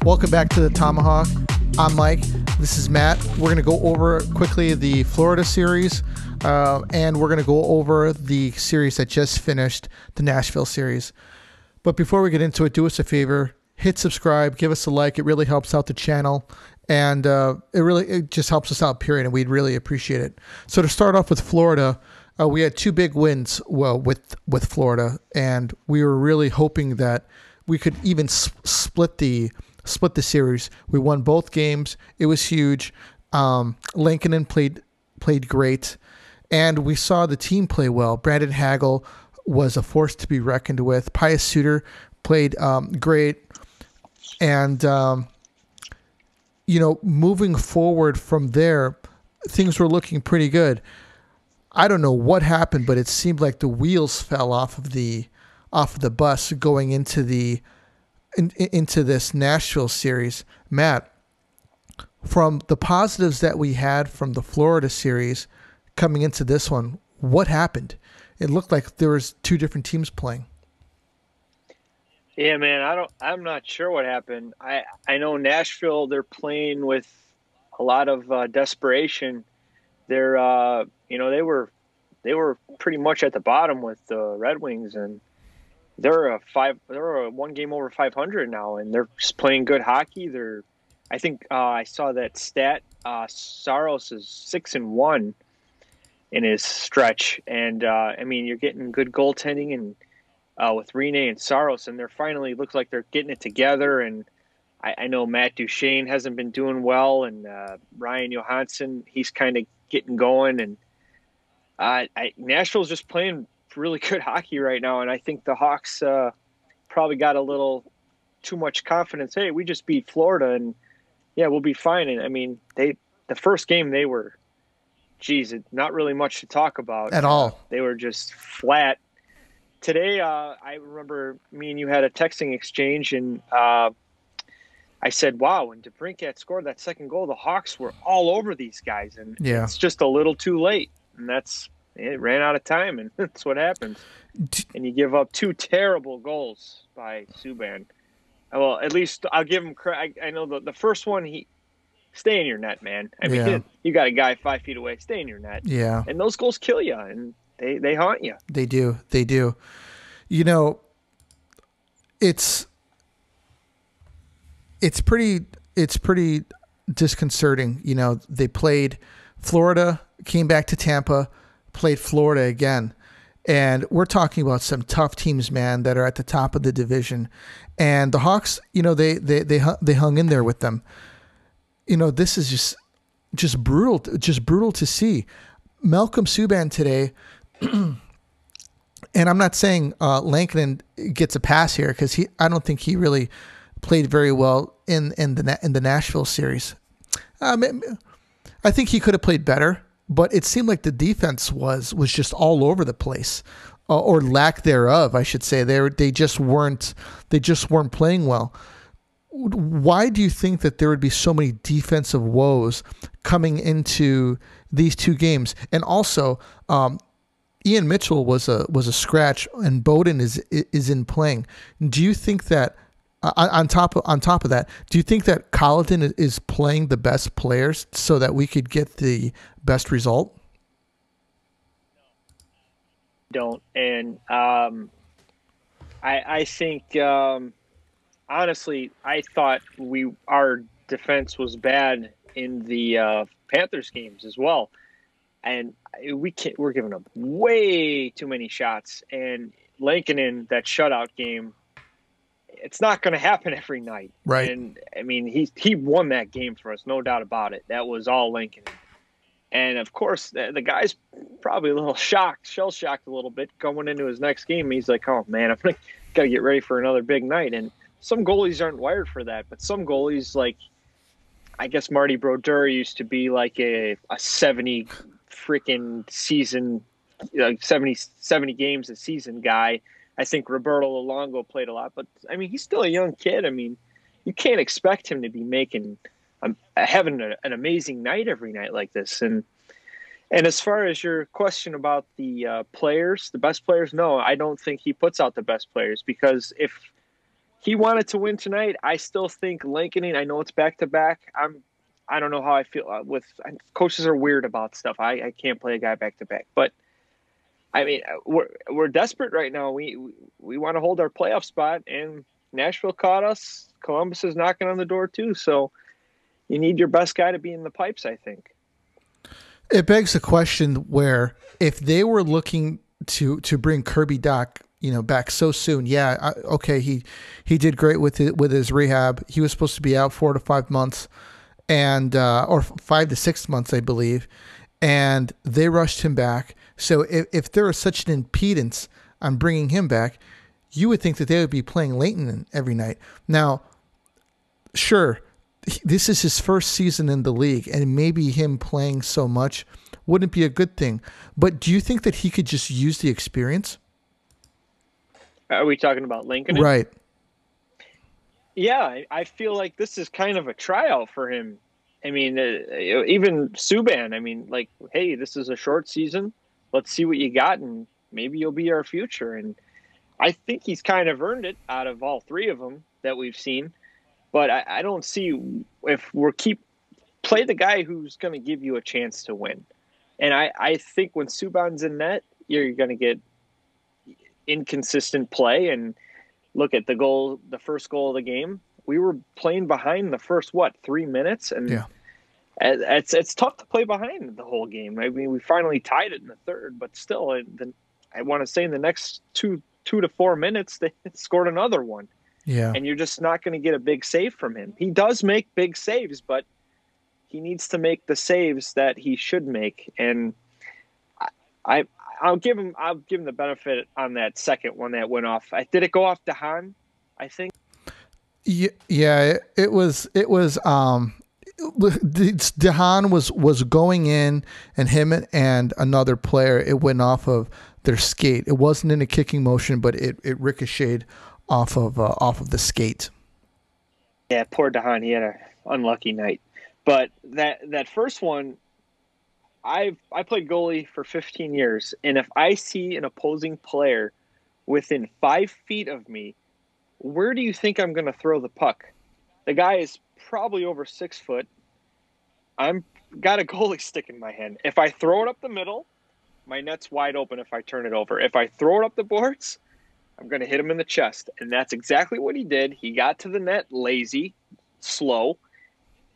Welcome back to the Tomahawk. I'm Mike. This is Matt. We're going to go over quickly the Florida series, and we're going to go over the series that just finished, the Nashville series. But before we get into it, do us a favor, hit subscribe, give us a like. It really helps out the channel, and it just helps us out, period, and we'd really appreciate it. So to start off with Florida, we had two big wins with Florida, and we were really hoping that we could even split the series. We won both games. It was huge. Lankinen played great, and we saw the team play well. Brandon Hagel was a force to be reckoned with. Pius Suter played great, and moving forward from there, things were looking pretty good. I don't know what happened, but it seemed like the wheels fell off of the bus going into this Nashville series. Matt, from the positives that we had from the Florida series coming into this one, what happened? It looked like there was two different teams playing. Yeah, man, I'm not sure what happened. I know Nashville, they're playing with a lot of desperation. They're they were pretty much at the bottom with the Red Wings, and they're a one game over 500 now, and they're just playing good hockey. I think I saw that stat. Saros is 6-1 in his stretch, and you're getting good goaltending and with Rinne and Saros, and they're finally looks like they're getting it together. And I know Matt Duchene hasn't been doing well, and Ryan Johansson, he's kind of getting going, and Nashville's just playing really good hockey right now, and I think the Hawks probably got a little too much confidence. Hey, we just beat Florida, and yeah, we'll be fine. And the first game they were, not really much to talk about at all. They were just flat. Today, I remember me and you had a texting exchange, and I said, "Wow, when DeBrincat scored that second goal, the Hawks were all over these guys, and it's just a little too late." And it ran out of time, and that's what happens. And you give up two terrible goals by Subban. Well, at least I'll give him credit. I know the first one, stay in your net, man. You got a guy 5 feet away, stay in your net. Yeah. And those goals kill you, and they haunt you. They do. It's pretty disconcerting. They played Florida, came back to Tampa, played Florida again. And we're talking about some tough teams, man, that are at the top of the division. And the Hawks, they hung in there with them. This is just brutal to see. Malcolm Subban today, and I'm not saying Lankinen gets a pass here, because I don't think he really played very well in the Nashville series. I think he could have played better, but it seemed like the defense was just all over the place, or lack thereof, I should say. They just weren't playing well. Why do you think that there would be so many defensive woes coming into these two games? And also, Ian Mitchell was a scratch, and Bowden is in playing. Do you think that on top of that, do you think that Colleton is playing the best players so that we could get the best result? Don't. And I think honestly, I thought our defense was bad in the Panthers games as well, and we're giving up way too many shots. And Lankinen, that shutout game, it's not going to happen every night. Right. And he won that game for us, no doubt about it. That was all Lincoln. And of course, the guy's probably a little shell shocked a little bit going into his next game. He's like, "Oh man, I've got to get ready for another big night." And some goalies aren't wired for that, but some goalies, like I guess Marty Brodeur used to be like a 70 freaking season, 70 games a season guy. I think Roberto Luongo played a lot, but he's still a young kid. You can't expect him to be having an amazing night every night like this. And as far as your question about the players, the best players, no, I don't think he puts out the best players, because if he wanted to win tonight. I still think Lincoln. I know it's back to back. I don't know how I feel with coaches are weird about stuff. I can't play a guy back to back, but I mean we're desperate right now. We want to hold our playoff spot, and Nashville caught us. Columbus is knocking on the door too. So you need your best guy to be in the pipes, I think. It begs the question where if they were looking to bring Kirby Dach, back so soon, okay, he did great with his rehab. He was supposed to be out 4 to 5 months, and or 5 to 6 months, I believe, and they rushed him back. So if there is such an impedance on bringing him back, you would think that they would be playing Leighton every night. Now, sure, this is his first season in the league, and maybe him playing so much wouldn't be a good thing. But do you think that he could just use the experience? Are we talking about Lincoln? Right. Yeah, I feel like this is kind of a tryout for him. I mean, even Subban, I mean, like, hey, this is a short season. Let's see what you got, and maybe you'll be our future. And I think he's kind of earned it out of all three of them that we've seen. But I don't see if we're play the guy who's going to give you a chance to win. And I think when Subban's in net, you're going to get inconsistent play. And look at the first goal of the game. We were playing behind the first 3 minutes, and it's tough to play behind the whole game. I mean, we finally tied it in the third, but still, I want to say in the next 2 to 4 minutes they scored another one. Yeah. And you're just not going to get a big save from him. He does make big saves, but he needs to make the saves that he should make. And I'll give him the benefit on that second one that went off. Did it go off DeHaan, I think? Yeah, it was DeHaan was going in, and him and another player, it went off of their skate. It wasn't in a kicking motion, but it ricocheted off of the skate. Yeah, poor DeHaan. He had an unlucky night. But that first one, I played goalie for 15 years, and if I see an opposing player within 5 feet of me, where do you think I'm going to throw the puck? The guy is probably over 6 foot. I'm got a goalie stick in my hand. If I throw it up the middle, my net's wide open if I turn it over. If I throw it up the boards, I'm going to hit him in the chest. And that's exactly what he did. He got to the net lazy, slow,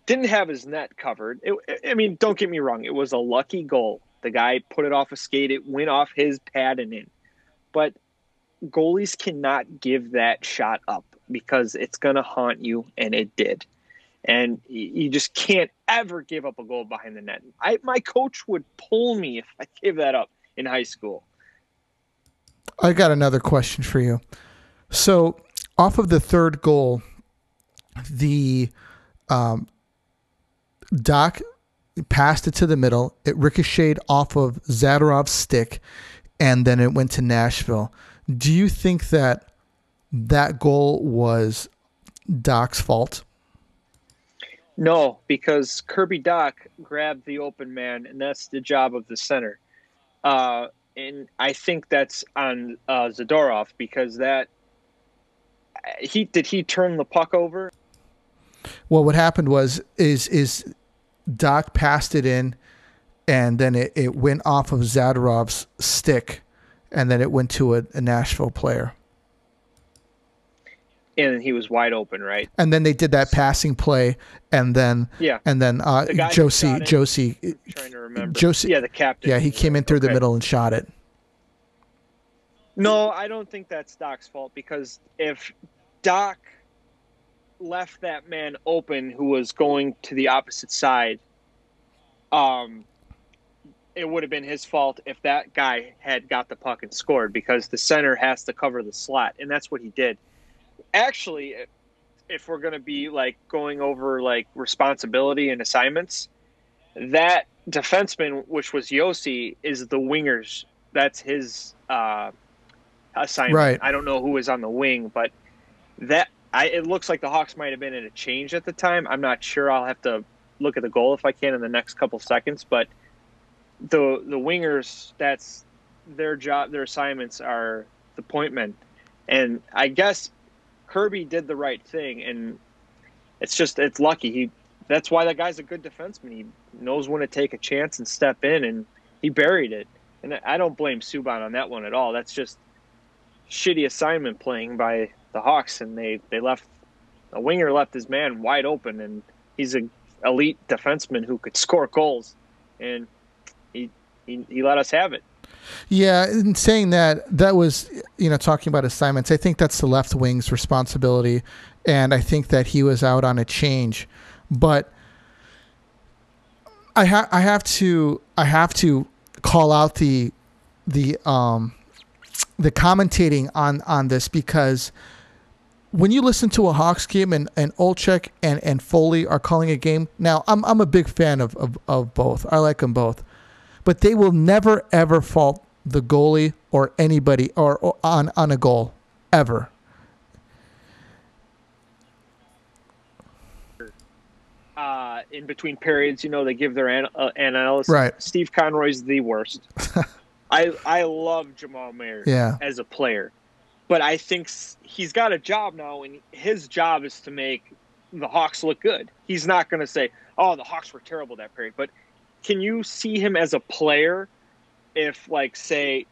didn't have his net covered. I mean, don't get me wrong. It was a lucky goal. The guy put it off a skate. It went off his pad and in. But goalies cannot give that shot up because it's going to haunt you, and it did. And you just can't ever give up a goal behind the net. My coach would pull me if I gave that up in high school. I got another question for you. So off of the third goal, the Dach passed it to the middle. It ricocheted off of Zadorov's stick, and then it went to Nashville. Do you think that goal was Dach's fault? No, because Kirby Dach grabbed the open man, and that's the job of the center. And I think that's on Zadorov because did he turn the puck over? Well, what happened is Dach passed it in, and then it went off of Zadorov's stick, and then it went to a Nashville player. And he was wide open, right? And then they did that passing play, and then Josie, trying to remember. Josie, the captain. Yeah, he came in through the middle and shot it. No, I don't think that's Dach's fault, because if Dach left that man open who was going to the opposite side, it would have been his fault if that guy had got the puck and scored, because the center has to cover the slot, and that's what he did. Actually, if we're going to be going over responsibility and assignments, that defenseman, which was Yossi, is the winger's. That's his assignment. Right. I don't know who was on the wing, but it looks like the Hawks might have been in a change at the time. I'm not sure. I'll have to look at the goal if I can in the next couple seconds. But the wingers, that's their job. Their assignments are the point men, and I guess Kirby did the right thing, and it's lucky. That's why that guy's a good defenseman. He knows when to take a chance and step in, and he buried it. And I don't blame Subban on that one at all. That's just shitty assignment playing by the Hawks, and they left a winger left his man wide open, and he's an elite defenseman who could score goals, and he let us have it. Yeah, in saying that was, talking about assignments, I think that's the left wing's responsibility, and I think that he was out on a change. But I have to call out the commentating on this, because when you listen to a Hawks game and Olczyk and Foley are calling a game, now I'm a big fan of both. I like them both, but they will never ever fault the goalie or anybody or on a goal ever. In between periods, they give their analysis. Right. Steve Conroy's the worst. I love Jamal Mayer as a player, but I think he's got a job now, and his job is to make the Hawks look good. He's not going to say, "Oh, the Hawks were terrible that period." But can you see him as a player? If, like, say,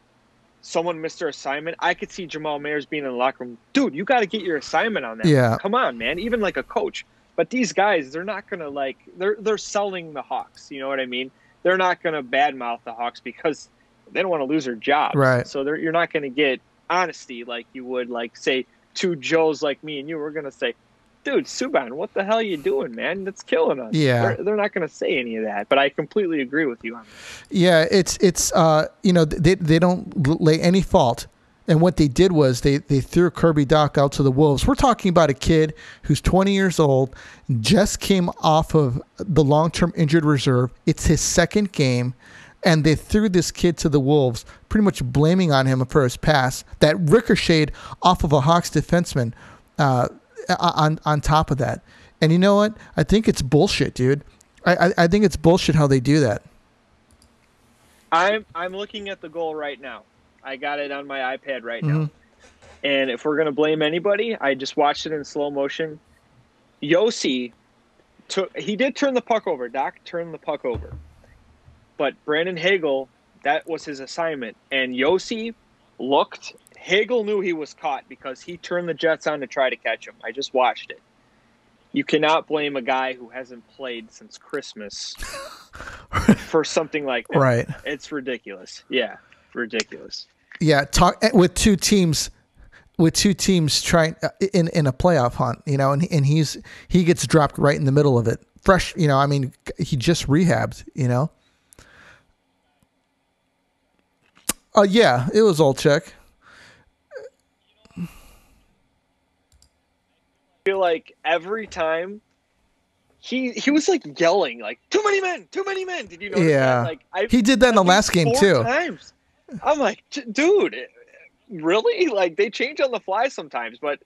someone missed their assignment, I could see Jamal Mayers being in the locker room. Dude, you got to get your assignment on that. Yeah. Come on, man. Even like a coach. But these guys, they're not going to, they're selling the Hawks. You know what I mean? They're not going to badmouth the Hawks because they don't want to lose their jobs. Right. So you're not going to get honesty like you would, like, say, two Joes like me and you. We're going to say, dude, Subban, what the hell are you doing, man? That's killing us. Yeah. They're not going to say any of that, but I completely agree with you on that. Yeah, it's they don't lay any fault. And what they did was they threw Kirby Dach out to the Wolves. We're talking about a kid who's 20 years old, just came off of the long-term injured reserve. It's his second game, and they threw this kid to the Wolves, pretty much blaming on him for his pass that ricocheted off of a Hawks defenseman on top of that. And you know what? I think it's bullshit, dude. I think it's bullshit how they do that. I'm looking at the goal right now. I got it on my iPad right now. And if we're going to blame anybody, I just watched it in slow motion. Yossi, he did turn the puck over. Doc turned the puck over. But Brandon Hagel, that was his assignment. And Yossi looked. Hagel knew he was caught because he turned the Jets on to try to catch him. I just watched it. You cannot blame a guy who hasn't played since Christmas for something like that. Right. It's ridiculous. Yeah, ridiculous. Yeah, with two teams trying in a playoff hunt, and he gets dropped right in the middle of it. Fresh, he just rehabbed, Yeah, it was Olczyk. I feel like every time he was like yelling, like, too many men. Did you notice that? Like, he did that in the last game too. Times. I'm like, dude, really? Like, they change on the fly sometimes, but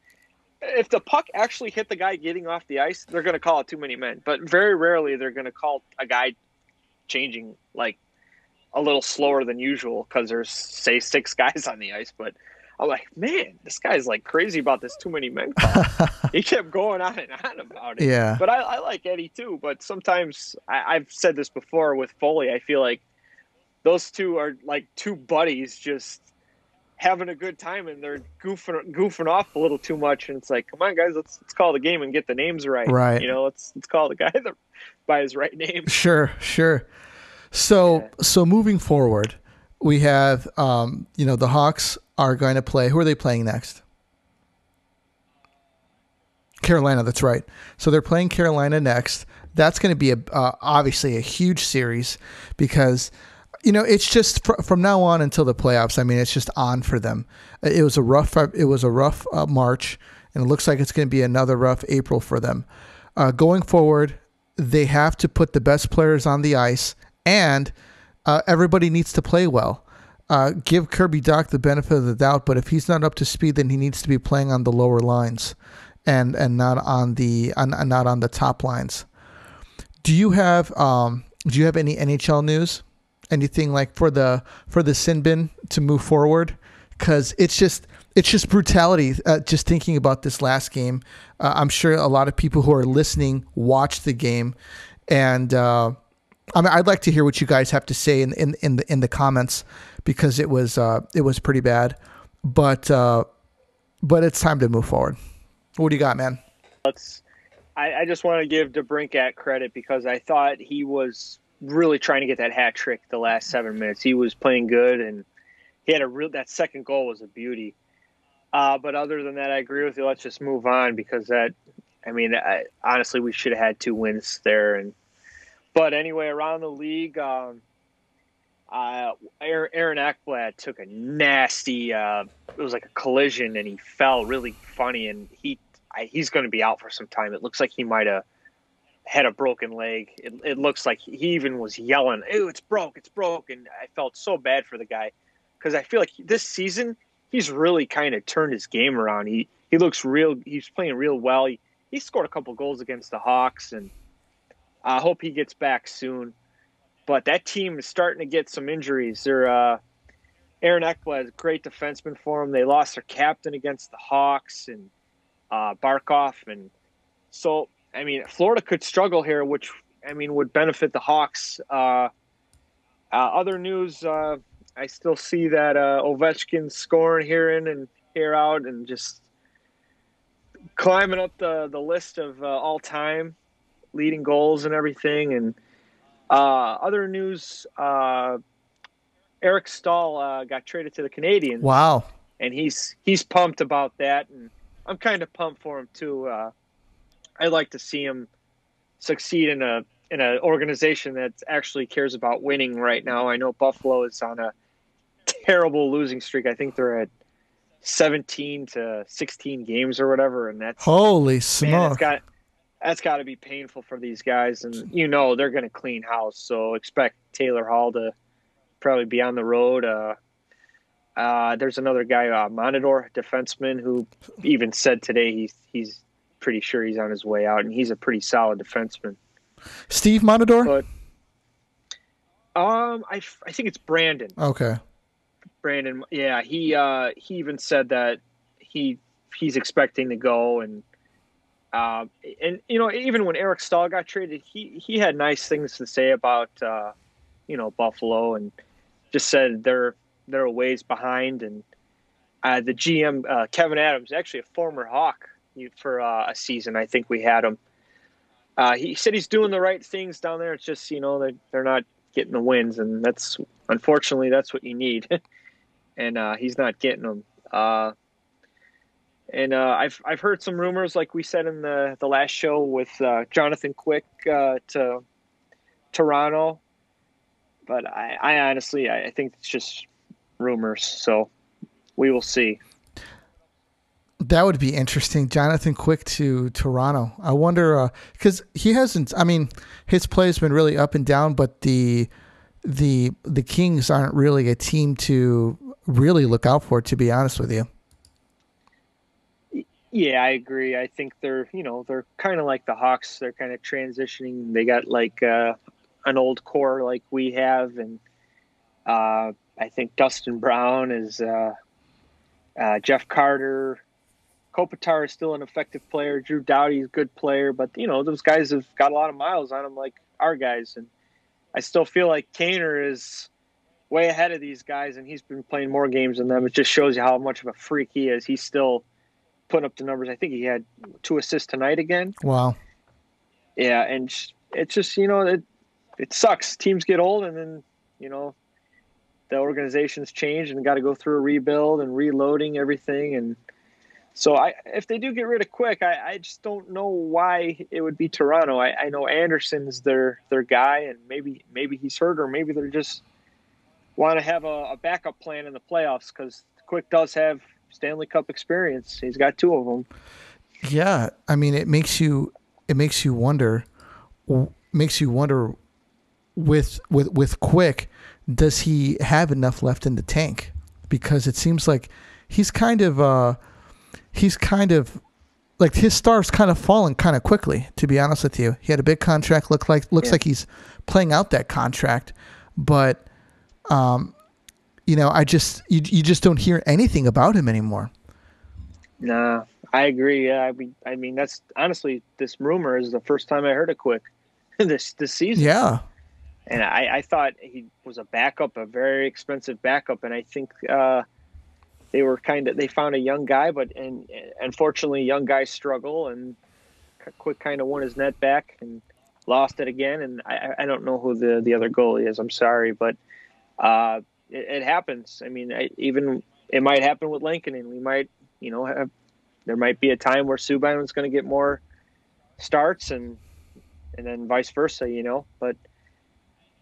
if the puck actually hit the guy getting off the ice, they're going to call it too many men. But very rarely they're going to call a guy changing like a little slower than usual because there's, say, 6 guys on the ice. But I'm like, man, this guy's like crazy about this too many men call. He kept going on and on about it. Yeah. But I like Eddie too. But sometimes I've said this before with Foley. I feel like those two are like two buddies just having a good time, and they're goofing off a little too much. And it's like, come on, guys, let's call the game and get the names right. Right. Let's call the guy by his right name. Sure. So moving forward, we have the Hawks are going to play. Who are they playing next? Carolina. That's right. So they're playing Carolina next. That's going to be obviously a huge series because it's just from now on until the playoffs. I mean, it's just on for them. It was a rough March, and it looks like it's going to be another rough April for them. Going forward, they have to put the best players on the ice, and everybody needs to play well. Give Kirby Dach the benefit of the doubt, but if he's not up to speed, then he needs to be playing on the lower lines, and not on the top lines. Do you have any NHL news? Anything like for the sin bin to move forward? Because it's just it's just brutality. Just thinking about this last game, I'm sure a lot of people who are listening watched the game, and I'd like to hear what you guys have to say in the comments, because it was pretty bad, but it's time to move forward. What do you got, man? I just want to give DeBrincat credit, because I thought he was really trying to get that hat trick the last 7 minutes. He was playing good, and he had that second goal was a beauty. But other than that, I agree with you. Let's just move on, because honestly, we should have had 2 wins there. But anyway, around the league, Aaron Ekblad took a nasty, it was like a collision, and he fell really funny, and he's going to be out for some time. It looks like he might have had a broken leg. It looks like he even was yelling, "Ew, it's broke, it's broke." And I felt so bad for the guy, because I feel like this season he's really kind of turned his game around. He looks real. He's playing real well. He scored a couple goals against the Hawks, and I hope he gets back soon. But that team is starting to get some injuries. They're Aaron Ekblad is a great defenseman for them. They lost their captain against the Hawks, and Barkov, and so Florida could struggle here, which would benefit the Hawks. Other news, I still see that Ovechkin's scoring here in and here out, and just climbing up the list of all time leading goals and everything. And other news, Eric Stahl got traded to the Canadiens. Wow, and he's pumped about that, and I'm kind of pumped for him too. I'd like to see him succeed in an organization that actually cares about winning right now. I know Buffalo is on a terrible losing streak. I think they're at 17 to 16 games or whatever, and that's holy smoke. That's got to be painful for these guys, and they're going to clean house. So expect Taylor Hall to probably be on the road. There's another guy, Monador, defenseman, who even said today he's pretty sure he's on his way out, and he's a pretty solid defenseman. Steve Monador? But I think it's Brandon. Okay. Brandon, yeah, he even said that he's expecting to go, and even when Eric Stahl got traded, he had nice things to say about Buffalo, and just said they're a ways behind. And the GM, Kevin Adams, actually a former Hawk for a season. I think we had him. He said he's doing the right things down there. It's just, they're not getting the wins, and unfortunately that's what you need. And he's not getting them. I've heard some rumors, like we said in the last show, with Jonathan Quick to Toronto. But I honestly think it's just rumors, so we will see. That would be interesting. Jonathan Quick to Toronto. I wonder, because he hasn't. His play has been really up and down, but the Kings aren't really a team to really look out for, to be honest with you. Yeah, I agree. I think they're kind of like the Hawks. They're kind of transitioning. They got like an old core like we have, and I think Dustin Brown is Jeff Carter. Kopitar is still an effective player. Drew Doughty is a good player, but those guys have got a lot of miles on them, like our guys. And I still feel like Kaner is way ahead of these guys, and he's been playing more games than them. It just shows you how much of a freak he is. He's still putting up the numbers. I think he had 2 assists tonight again. Wow. Yeah, and it's just it sucks. Teams get old, and then the organizations change and got to go through a rebuild and reloading everything. And so if they do get rid of Quick, I just don't know why it would be Toronto. I know Anderson's their guy, and maybe he's hurt, or maybe they're just want to have a backup plan in the playoffs, because Quick does have Stanley Cup experience. He's got 2 of them. Yeah, it makes you wonder with Quick, does he have enough left in the tank? Because it seems like he's kind of like his star's kind of fallen kind of quickly, to be honest with you. He had a big contract, looks like he's playing out that contract, but you just don't hear anything about him anymore. Nah, I agree. Yeah, I mean, that's honestly, this rumor is the first time I heard it quick this season. Yeah. And I thought he was a backup, a very expensive backup, and I think they found a young guy, and unfortunately, young guys struggle, and Quick kind of won his net back and lost it again. And I don't know who the other goalie is. I'm sorry, but it happens. I mean, it might happen with Lincoln, and we might, there might be a time where Subban's going to get more starts, and then vice versa, But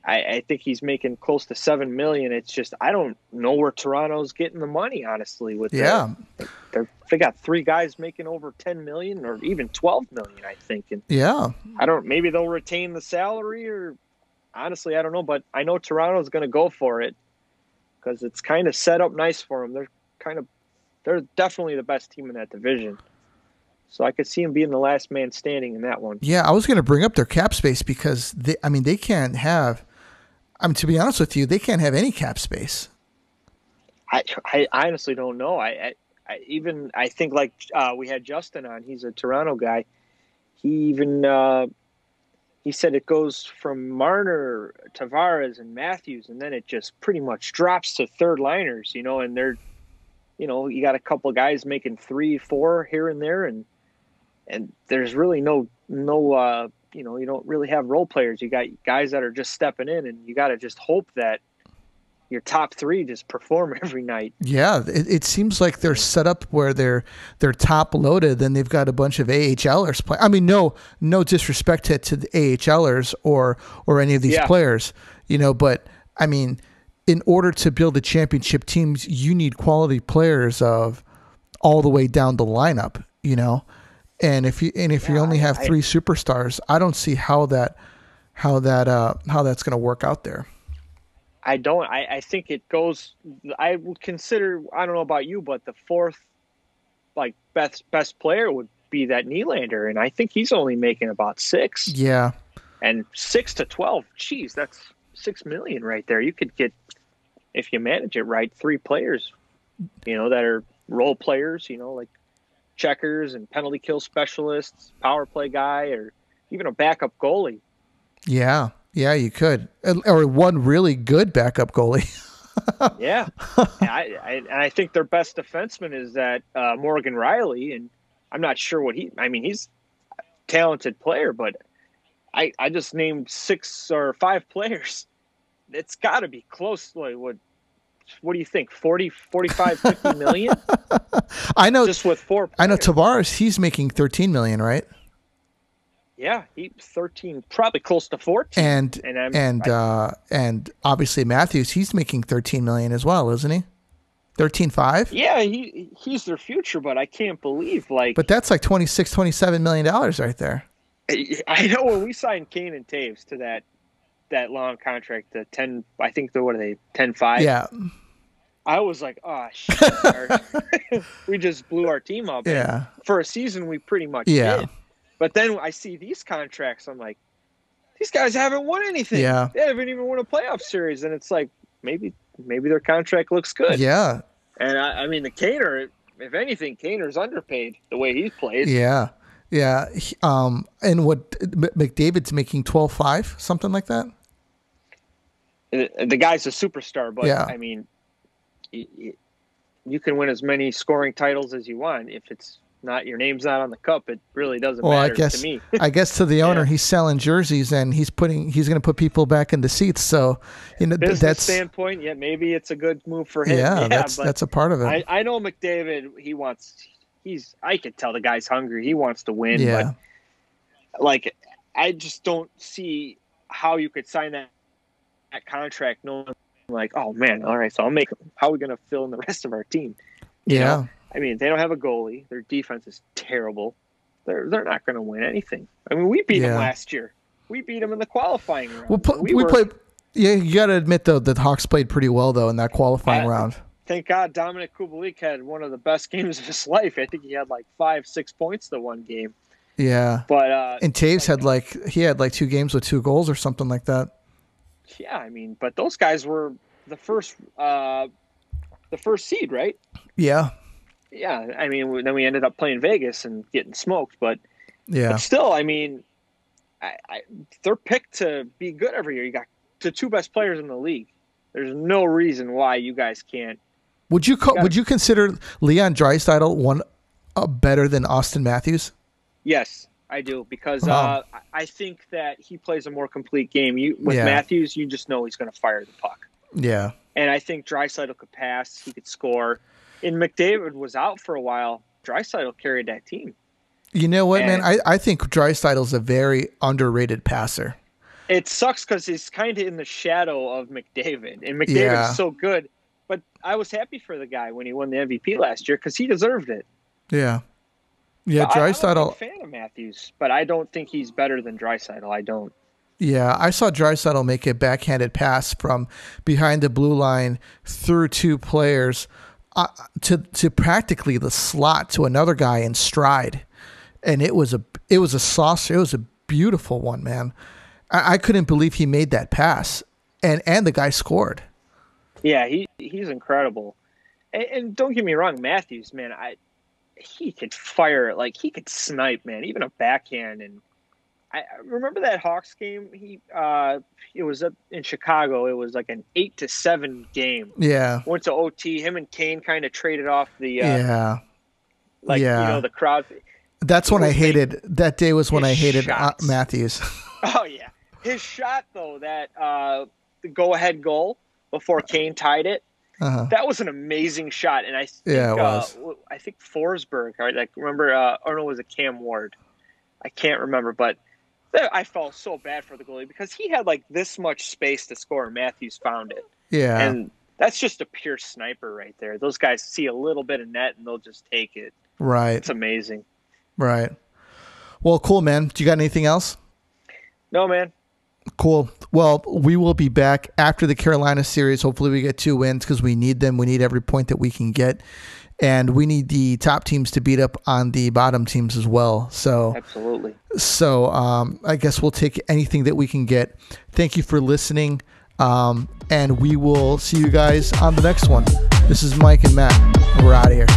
I think he's making close to $7 million. It's just I don't know where Toronto's getting the money, honestly. They got three guys making over $10 million or even $12 million, I think. And maybe they'll retain the salary, or honestly, I don't know. But I know Toronto's going to go for it because it's kind of set up nice for them. They're definitely the best team in that division. So I could see them being the last man standing in that one. Yeah, I was going to bring up their cap space because they can't have. To be honest with you, they can't have any cap space. I honestly don't know. I think like we had Justin on. He's a Toronto guy. He said it goes from Marner, Tavares, and Matthews, and then it just pretty much drops to third liners. And they're, you got a couple of guys making 3-4 here and there, and there's really no. You don't really have role players. You got guys that are just stepping in, and you got to just hope that your top three just perform every night. Yeah, it seems like they're set up where they're top loaded. Then they've got a bunch of AHLers play. I mean, no disrespect to the AHLers or any of these players, But I mean, in order to build a championship teams, you need quality players of all the way down the lineup, And if you only have three superstars, I don't see how that's going to work out there. I don't. I think it goes. I would consider. I don't know about you, but the fourth, best player would be that Nylander, and I think he's only making about $6. Yeah. And 6 to 12. Geez, that's $6 million right there. You could get, if you manage it right, 3 players, that are role players. Like checkers and penalty kill specialists, power play guy, or even a backup goalie. Yeah, you could, or one really good backup goalie. Yeah, I think their best defenseman is that Morgan Riley, and I'm not sure what he's a talented player, but I just named 6 or 5 players. It's got to be close. Like what do you think? 40, 45, 50 million? I know. Just with 4 players. I know Tavares, he's making $13 million, right? Yeah, he's 13, probably close to 14. And obviously Matthews, he's making $13 million as well, isn't he? 13.5? Yeah, he's their future, but I can't believe But that's like $26-27 million right there. I know when we signed Kane and Taves to that long contract, the 10, I think what are they, 10-5? Yeah. I was like, oh shit. We just blew our team up. Yeah. And for a season we pretty much did. But then I see these contracts, I'm like, these guys haven't won anything. Yeah. They haven't even won a playoff series, and it's like maybe their contract looks good. Yeah. And I mean the Kaner, if anything, Kaner's underpaid the way he's played. Yeah. Yeah. And what McDavid's making 12.5, something like that? The guy's a superstar, but I mean, you can win as many scoring titles as you want. If it's not, your name's not on the cup, it really doesn't matter to me. I guess to the owner, he's selling jerseys and he's going to put people back in the seats. So, business standpoint, maybe it's a good move for him. Yeah, that's a part of it. I know McDavid, I could tell the guy's hungry. He wants to win. Yeah. But I just don't see how you could sign that contract knowing oh man, all right, so how are we going to fill in the rest of our team? You know? I mean, they don't have a goalie. Their defense is terrible. They're not going to win anything. I mean, we beat them last year. We beat them in the qualifying round. We played. Yeah, you got to admit though that the Hawks played pretty well though in that qualifying round. Thank God, Dominic Kubalik had one of the best games of his life. I think he had 5-6 points the one game. Yeah, but and Taves had 2 games with 2 goals or something like that. Yeah, I mean, but those guys were the first seed, right? Yeah. Yeah, I mean, then we ended up playing Vegas and getting smoked, but Yeah. still, I mean, they're picked to be good every year. You got the two best players in the league. There's no reason why you guys can't. Would you consider Leon Draisaitl one better than Austin Matthews? Yes, I do, because I think that he plays a more complete game. With Matthews, you just know he's going to fire the puck. Yeah. And I think Draisaitl could pass. He could score. And McDavid was out for a while. Draisaitl carried that team. You know what, man? I think Draisaitl's a very underrated passer. It sucks because he's kind of in the shadow of McDavid. And McDavid is so good. But I was happy for the guy when he won the MVP last year because he deserved it. Yeah. Yeah, Draisaitl. I'm a big fan of Matthews, but I don't think he's better than Draisaitl. I don't. Yeah, I saw Draisaitl make a backhanded pass from behind the blue line through two players to practically the slot to another guy in stride, and it was a saucer. It was a beautiful one, man. I couldn't believe he made that pass, and the guy scored. Yeah, he's incredible, and don't get me wrong, Matthews, man, he could fire, like he could snipe, man, even a backhand. And I remember that Hawks game. It was up in Chicago. It was like an 8-7 game. Yeah. Went to OT. Him and Kane kind of traded off the the crowd. That's when I hated. That day was when I hated Matthews. Oh yeah, his shot though, that the go-ahead goal before Kane tied it. That was an amazing shot, and I think it was. I think Forsberg. Like remember, or no, was it Cam Ward? I can't remember, but I felt so bad for the goalie because he had like this much space to score, and Matthews found it. Yeah, and that's just a pure sniper right there. Those guys see a little bit of net and they'll just take it. Right, it's amazing. Right. Well, cool, man. Do you got anything else? No, man. Cool. Well, we will be back after the Carolina series. Hopefully we get 2 wins because we need them. We need every point that we can get. And we need the top teams to beat up on the bottom teams as well. So absolutely. So I guess we'll take anything that we can get. Thank you for listening. And we will see you guys on the next one. This is Mike and Matt. We're out of here.